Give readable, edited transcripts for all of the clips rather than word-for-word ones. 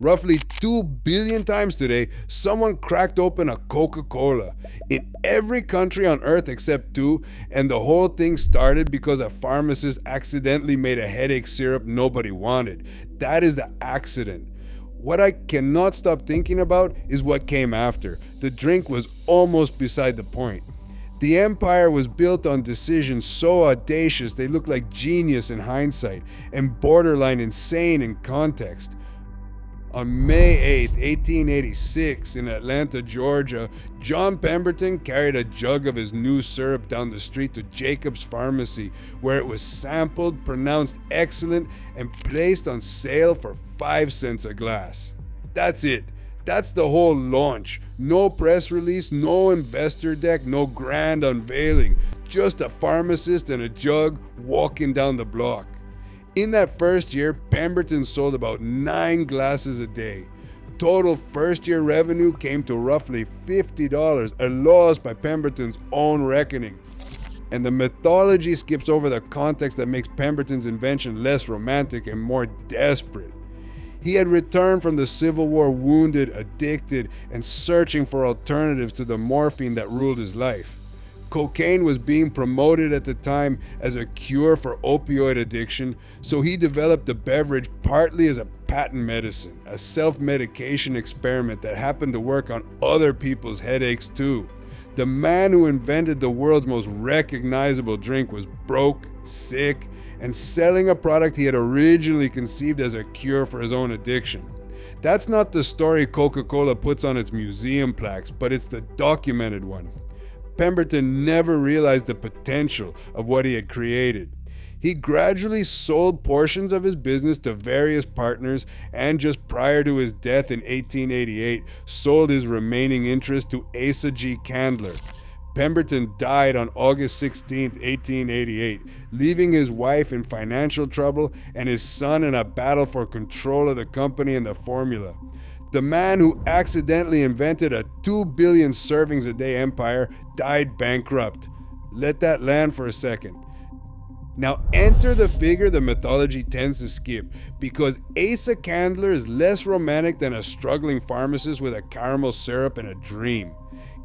Roughly 2 billion times today, someone cracked open a Coca-Cola in every country on earth except 2, and the whole thing started because a pharmacist accidentally made a headache syrup nobody wanted. That is the accident. What I cannot stop thinking about is what came after. The drink was almost beside the point. The empire was built on decisions so audacious they look like genius in hindsight and borderline insane in context. On May 8, 1886, in Atlanta, Georgia, John Pemberton carried a jug of his new syrup down the street to Jacob's Pharmacy, where it was sampled, pronounced excellent, and placed on sale for 5 cents a glass. That's it. That's the whole launch. No press release, no investor deck, no grand unveiling. Just a pharmacist and a jug walking down the block. In that first year, Pemberton sold about 9 glasses a day. Total first-year revenue came to roughly $50, a loss by Pemberton's own reckoning. And the mythology skips over the context that makes Pemberton's invention less romantic and more desperate. He had returned from the Civil War wounded, addicted, and searching for alternatives to the morphine that ruled his life. Cocaine was being promoted at the time as a cure for opioid addiction, so he developed the beverage partly as a patent medicine, a self-medication experiment that happened to work on other people's headaches too. The man who invented the world's most recognizable drink was broke, sick, and selling a product he had originally conceived as a cure for his own addiction. That's not the story Coca-Cola puts on its museum plaques, but it's the documented one. Pemberton never realized the potential of what he had created. He gradually sold portions of his business to various partners and just prior to his death in 1888, sold his remaining interest to Asa Candler. Pemberton died on August 16, 1888, leaving his wife in financial trouble and his son in a battle for control of the company and the formula. The man who accidentally invented a 2 billion servings a day empire died bankrupt. Let that land for a second. Now enter the figure the mythology tends to skip, because Asa Candler is less romantic than a struggling pharmacist with a caramel syrup and a dream.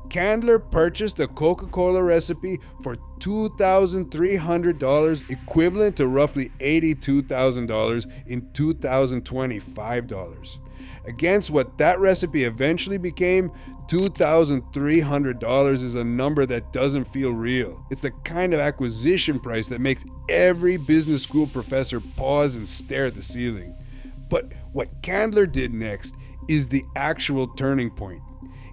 Candler purchased the Coca-Cola recipe for $2,300, equivalent to roughly $82,000 in 2025 dollars. Against what that recipe eventually became, $2,300 is a number that doesn't feel real. It's the kind of acquisition price that makes every business school professor pause and stare at the ceiling. But what Candler did next is the actual turning point.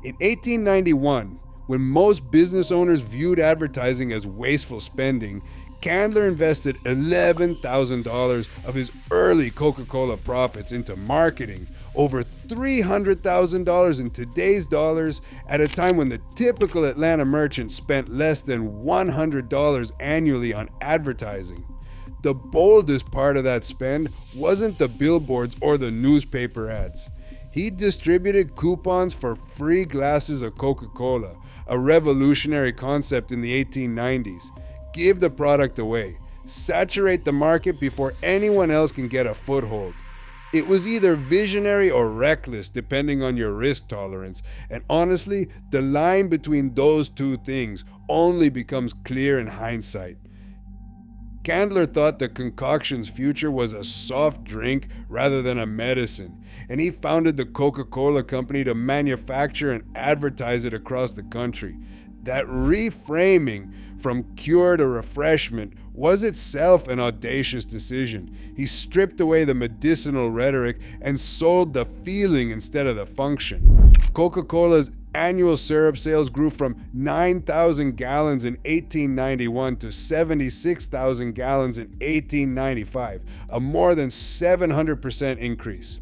In 1891, when most business owners viewed advertising as wasteful spending, Candler invested $11,000 of his early Coca-Cola profits into marketing, over $300,000 in today's dollars, at a time when the typical Atlanta merchant spent less than $100 annually on advertising. The boldest part of that spend wasn't the billboards or the newspaper ads. He distributed coupons for free glasses of Coca-Cola, a revolutionary concept in the 1890s. Give the product away. Saturate the market before anyone else can get a foothold. It was either visionary or reckless, depending on your risk tolerance, and honestly, the line between those two things only becomes clear in hindsight. Candler thought the concoction's future was a soft drink rather than a medicine, and he founded the Coca-Cola Company to manufacture and advertise it across the country. That reframing from cure to refreshment was itself an audacious decision. He stripped away the medicinal rhetoric and sold the feeling instead of the function. Coca-Cola's annual syrup sales grew from 9,000 gallons in 1891 to 76,000 gallons in 1895, a more than 700% increase.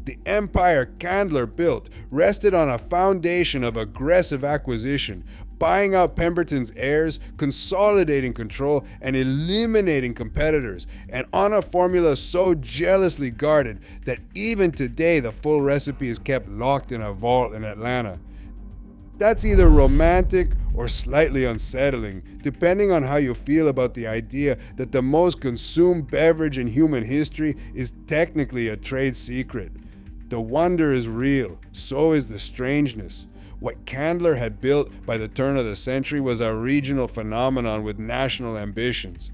The empire Candler built rested on a foundation of aggressive acquisition, buying out Pemberton's heirs, consolidating control, and eliminating competitors, and on a formula so jealously guarded that even today the full recipe is kept locked in a vault in Atlanta. That's either romantic or slightly unsettling, depending on how you feel about the idea that the most consumed beverage in human history is technically a trade secret. The wonder is real, so is the strangeness. What Candler had built by the turn of the century was a regional phenomenon with national ambitions.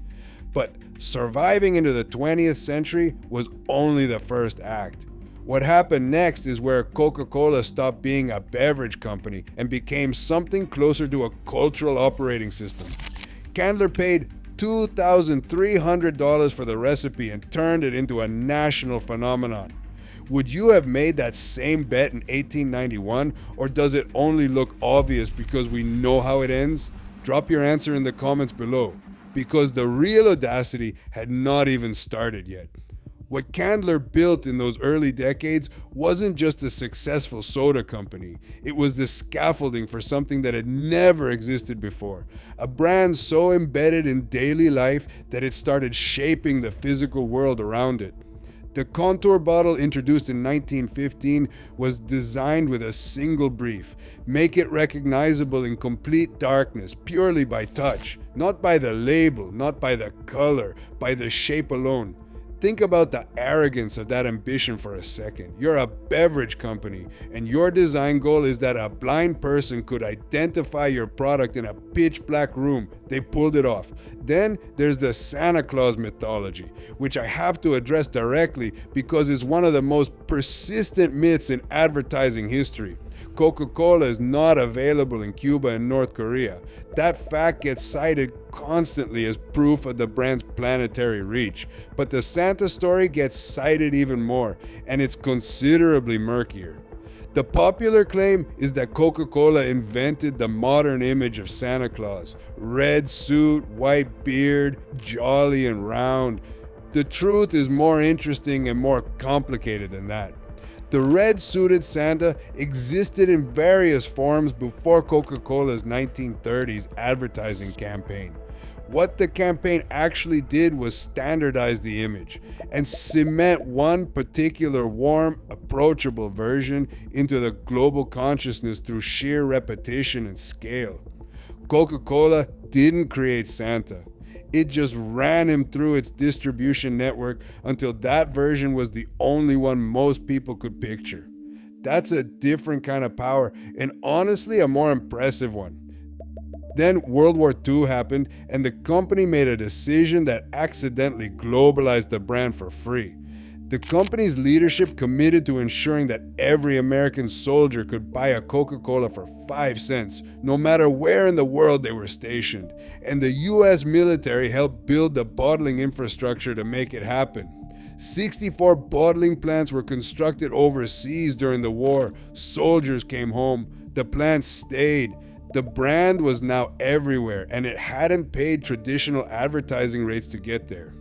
But surviving into the 20th century was only the first act. What happened next is where Coca-Cola stopped being a beverage company and became something closer to a cultural operating system. Candler paid $2,300 for the recipe and turned it into a national phenomenon. Would you have made that same bet in 1891, or does it only look obvious because we know how it ends? Drop your answer in the comments below, because the real audacity had not even started yet. What Candler built in those early decades wasn't just a successful soda company. It was the scaffolding for something that had never existed before. A brand so embedded in daily life that it started shaping the physical world around it. The contour bottle, introduced in 1915, was designed with a single brief: make it recognizable in complete darkness, purely by touch, not by the label, not by the color, by the shape alone. Think about the arrogance of that ambition for a second. You're a beverage company, and your design goal is that a blind person could identify your product in a pitch black room. They pulled it off. Then there's the Santa Claus mythology, which I have to address directly because it's one of the most persistent myths in advertising history. Coca-Cola is not available in Cuba and North Korea. That fact gets cited constantly as proof of the brand's planetary reach. But the Santa story gets cited even more, and it's considerably murkier. The popular claim is that Coca-Cola invented the modern image of Santa Claus: red suit, white beard, jolly and round. The truth is more interesting and more complicated than that. The red-suited Santa existed in various forms before Coca-Cola's 1930s advertising campaign. What the campaign actually did was standardize the image and cement one particular warm, approachable version into the global consciousness through sheer repetition and scale. Coca-Cola didn't create Santa. It just ran him through its distribution network until that version was the only one most people could picture. That's a different kind of power, and honestly a more impressive one. Then World War II happened, and the company made a decision that accidentally globalized the brand for free. The company's leadership committed to ensuring that every American soldier could buy a Coca-Cola for 5 cents, no matter where in the world they were stationed. And the US military helped build the bottling infrastructure to make it happen. 64 bottling plants were constructed overseas during the war. Soldiers came home. The plants stayed. The brand was now everywhere, and it hadn't paid traditional advertising rates to get there.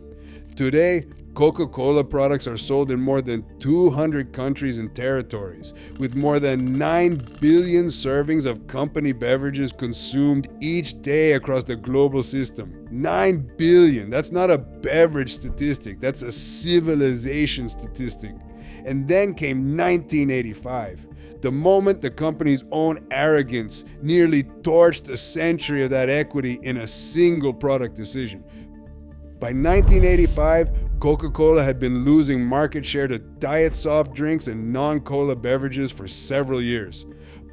Today, Coca-Cola products are sold in more than 200 countries and territories, with more than 9 billion servings of company beverages consumed each day across the global system. 9 billion! That's not a beverage statistic, that's a civilization statistic. And then came 1985. The moment the company's own arrogance nearly torched a century of that equity in a single product decision. By 1985, Coca-Cola had been losing market share to diet soft drinks and non-cola beverages for several years.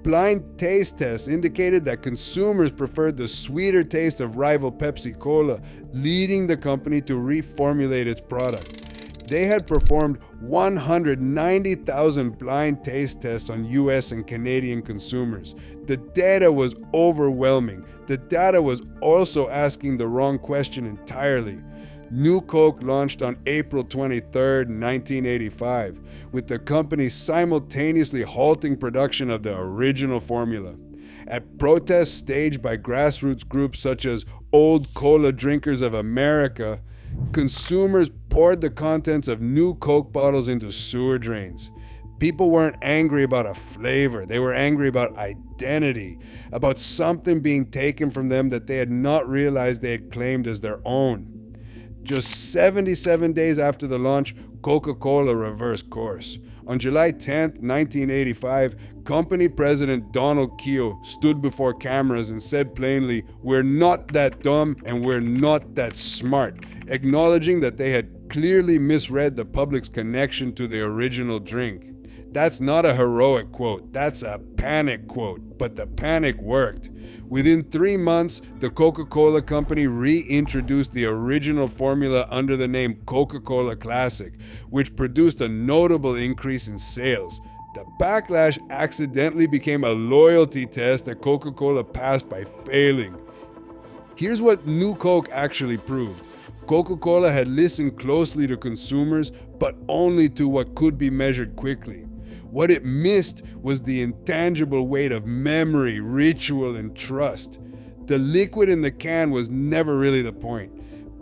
Blind taste tests indicated that consumers preferred the sweeter taste of rival Pepsi Cola, leading the company to reformulate its product. They had performed 190,000 blind taste tests on US and Canadian consumers. The data was overwhelming. The data was also asking the wrong question entirely. New Coke launched on April 23, 1985, with the company simultaneously halting production of the original formula. At protests staged by grassroots groups such as Old Cola Drinkers of America, consumers poured the contents of new Coke bottles into sewer drains. People weren't angry about a flavor, they were angry about identity, about something being taken from them that they had not realized they had claimed as their own. Just 77 days after the launch, Coca-Cola reversed course. On July 10, 1985, company president Donald Keogh stood before cameras and said plainly, "We're not that dumb and we're not that smart," acknowledging that they had clearly misread the public's connection to the original drink. That's not a heroic quote, that's a panic quote, but the panic worked. Within 3 months, the Coca-Cola company reintroduced the original formula under the name Coca-Cola Classic, which produced a notable increase in sales. The backlash accidentally became a loyalty test that Coca-Cola passed by failing. Here's what New Coke actually proved. Coca-Cola had listened closely to consumers, but only to what could be measured quickly. What it missed was the intangible weight of memory, ritual, and trust. The liquid in the can was never really the point.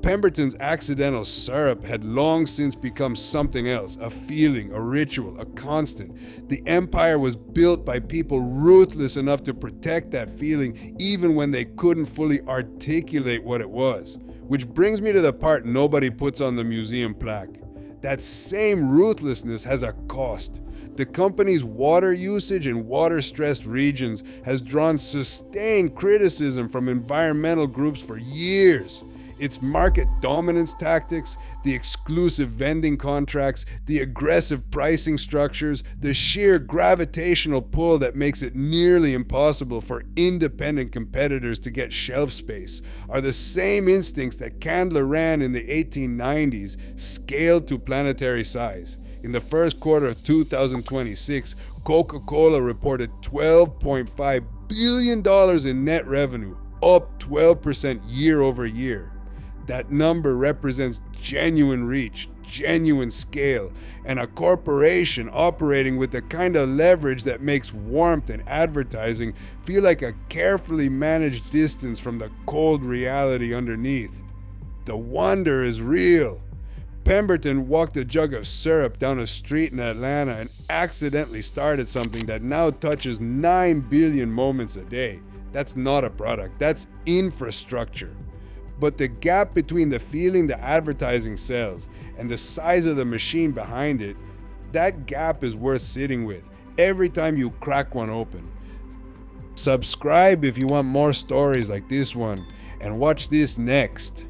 Pemberton's accidental syrup had long since become something else, a feeling, a ritual, a constant. The empire was built by people ruthless enough to protect that feeling even when they couldn't fully articulate what it was. Which brings me to the part nobody puts on the museum plaque. That same ruthlessness has a cost. The company's water usage in water-stressed regions has drawn sustained criticism from environmental groups for years. Its market dominance tactics, the exclusive vending contracts, the aggressive pricing structures, the sheer gravitational pull that makes it nearly impossible for independent competitors to get shelf space are the same instincts that Candler ran in the 1890s, scaled to planetary size. In the first quarter of 2026, Coca-Cola reported $12.5 billion in net revenue, up 12% year over year. That number represents genuine reach, genuine scale, and a corporation operating with the kind of leverage that makes warmth and advertising feel like a carefully managed distance from the cold reality underneath. The wonder is real. Pemberton walked a jug of syrup down a street in Atlanta and accidentally started something that now touches 9 billion moments a day. That's not a product, that's infrastructure. But the gap between the feeling the advertising sells and the size of the machine behind it, that gap is worth sitting with every time you crack one open. Subscribe if you want more stories like this one, and watch this next.